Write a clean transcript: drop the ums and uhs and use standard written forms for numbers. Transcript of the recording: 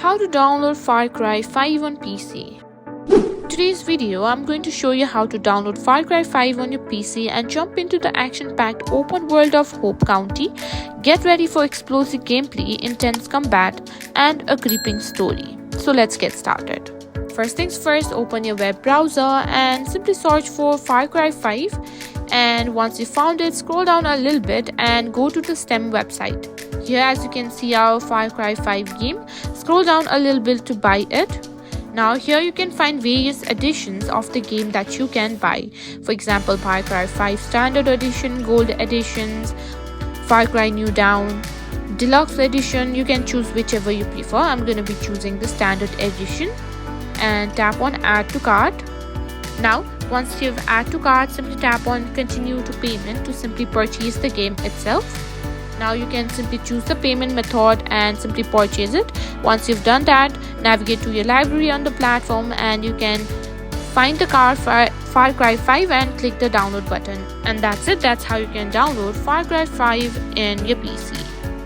How to download Far Cry 5 on PC. Today's video, I'm going to show you how to download Far Cry 5 on your PC and jump into the action-packed open world of Hope County. Get ready for explosive gameplay, intense combat, and a gripping story. So let's get started. First things first, open your web browser and simply search for Far Cry 5. And once you found it, scroll down a little bit and go to the Steam website. Here, as you can see, our Far Cry 5 game. Scroll down a little bit to buy it. Now here you can find various editions of the game that you can buy. For example, Far Cry 5 Standard Edition, Gold Editions, Far Cry New Dawn, Deluxe Edition. You can choose whichever you prefer. I'm going to be choosing the Standard Edition and tap on Add to Cart. Now, once you've add to cart, simply tap on Continue to Payment to simply purchase the game itself. Now you can simply choose the payment method and simply purchase it. Once you've done that, navigate to your library on the platform and you can find the Far Cry 5 and click the download button. And that's it. That's how you can download Far Cry 5 in your PC.